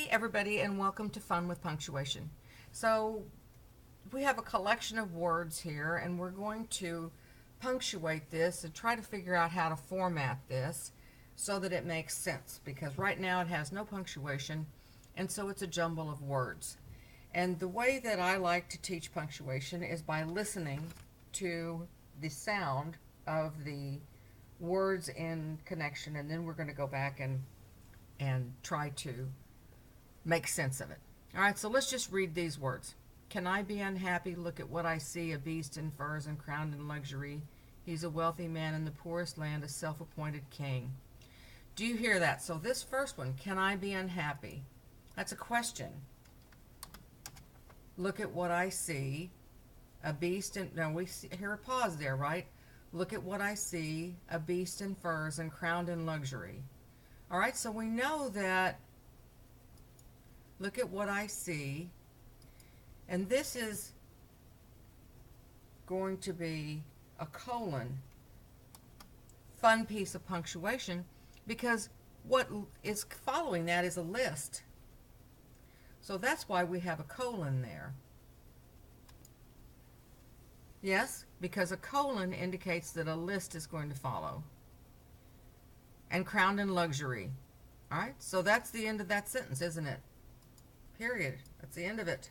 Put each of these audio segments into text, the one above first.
everybody, and welcome to Fun with Punctuation. So we have a collection of words here, and we're going to punctuate this and try to figure out how to format this so that it makes sense, because right now it has no punctuation, and so it's a jumble of words. And the way that I like to teach punctuation is by listening to the sound of the words in connection, and then we're going to go back and try to make sense of it. All right, so let's just read these words. Can I be unhappy? Look at what I see, a beast in furs and crowned in luxury. He's a wealthy man in the poorest land, a self-appointed king. Do you hear that? So this first one, can I be unhappy? That's a question. Look at what I see, a beast in, now we hear a pause there, right? Look at what I see, a beast in furs and crowned in luxury. All right, so we know that look at what I see, and this is going to be a colon. Fun piece of punctuation, because what is following that is a list. So that's why we have a colon there. Yes, because a colon indicates that a list is going to follow. And crowned in luxury. All right, so that's the end of that sentence, isn't it? Period. That's the end of it.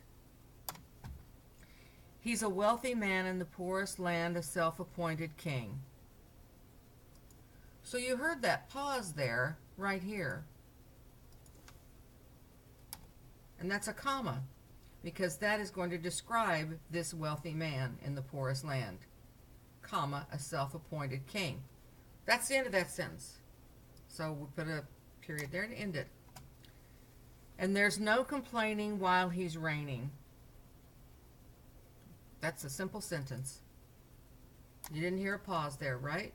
He's a wealthy man in the poorest land, a self-appointed king. So you heard that pause there, right here. And that's a comma, because that is going to describe this wealthy man in the poorest land, comma, a self-appointed king. That's the end of that sentence. So we'll put a period there and end it. And there's no complaining while he's reigning. That's a simple sentence. You didn't hear a pause there, right?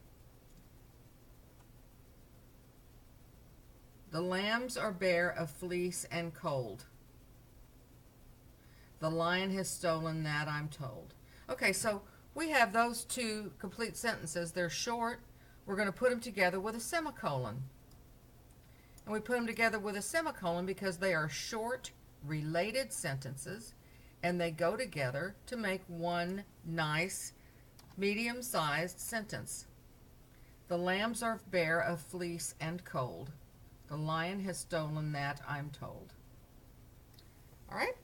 The lambs are bare of fleece and cold. The lion has stolen that, I'm told. Okay, so we have those two complete sentences. They're short. We're going to put them together with a semicolon. And we put them together with a semicolon because they are short, related sentences, and they go together to make one nice, medium-sized sentence. The lambs are bare of fleece and cold. The lion has stolen that, I'm told. All right?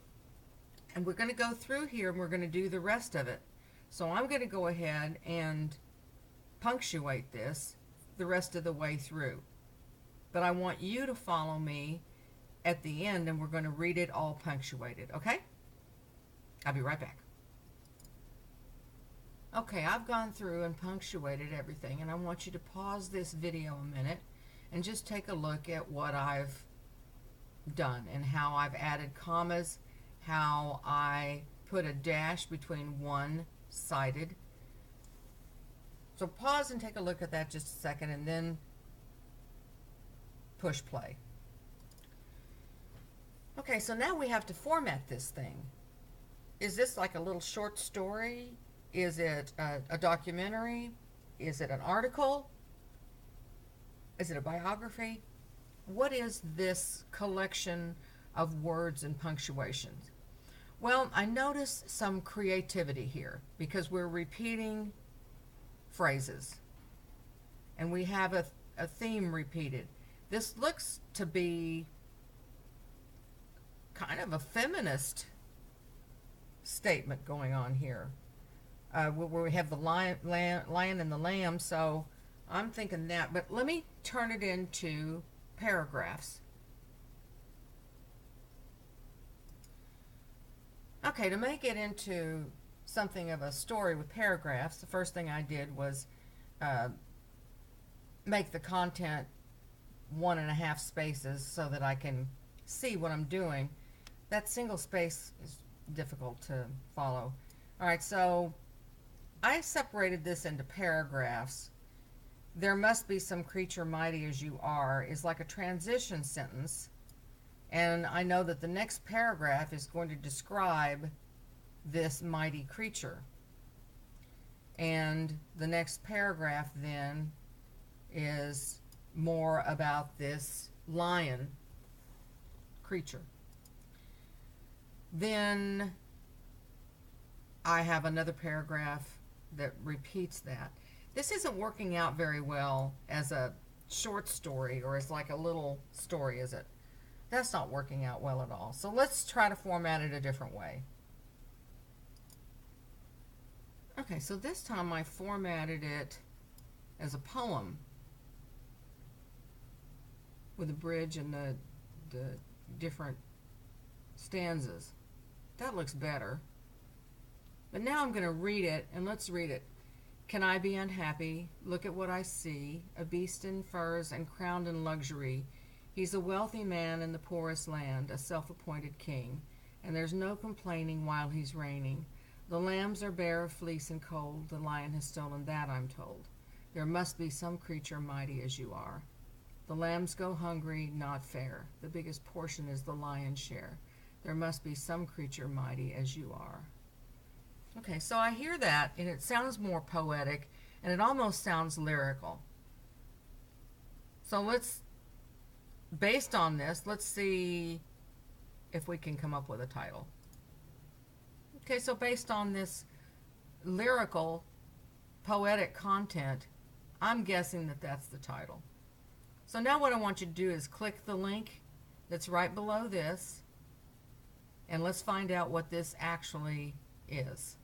And we're going to go through here and we're going to do the rest of it. So I'm going to go ahead and punctuate this the rest of the way through. But I want you to follow me at the end, and we're going to read it all punctuated, okay? I'll be right back. Okay, I've gone through and punctuated everything, and I want you to pause this video a minute and just take a look at what I've done and how I've added commas, how I put a dash between one-sided. So pause and take a look at that just a second, and then push play. Okay, so now we have to format this thing. Is this like a little short story? Is it a documentary? Is it an article? Is it a biography? What is this collection of words and punctuations? Well, I notice some creativity here because we're repeating phrases and we have a theme repeated. This looks to be kind of a feminist statement going on here, where we have the lion and the lamb, so I'm thinking that, but let me turn it into paragraphs. Okay, to make it into something of a story with paragraphs, the first thing I did was make the content 1.5 spaces so that I can see what I'm doing. That single space is difficult to follow. All right, so I separated this into paragraphs. There must be some creature mighty as you are is like a transition sentence, and I know that the next paragraph is going to describe this mighty creature, and the next paragraph then is more about this lion creature. Then I have another paragraph that repeats that. This isn't working out very well as a short story or as like a little story, is it? That's not working out well at all. So let's try to format it a different way. Okay, so this time I formatted it as a poem with a bridge and the different stanzas. That looks better. But now I'm going to read it, and let's read it. Can I be unhappy? Look at what I see, a beast in furs and crowned in luxury. He's a wealthy man in the poorest land, a self-appointed king, and there's no complaining while he's reigning. The lambs are bare of fleece and cold, the lion has stolen that, I'm told. There must be some creature mighty as you are. The lambs go hungry, not fair. The biggest portion is the lion's share. There must be some creature mighty as you are. Okay, so I hear that, and it sounds more poetic, and it almost sounds lyrical. So based on this, let's see if we can come up with a title. Okay, so based on this lyrical, poetic content, I'm guessing that that's the title. So now what I want you to do is click the link that's right below this, and let's find out what this actually is.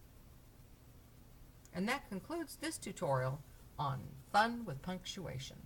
And that concludes this tutorial on fun with punctuation.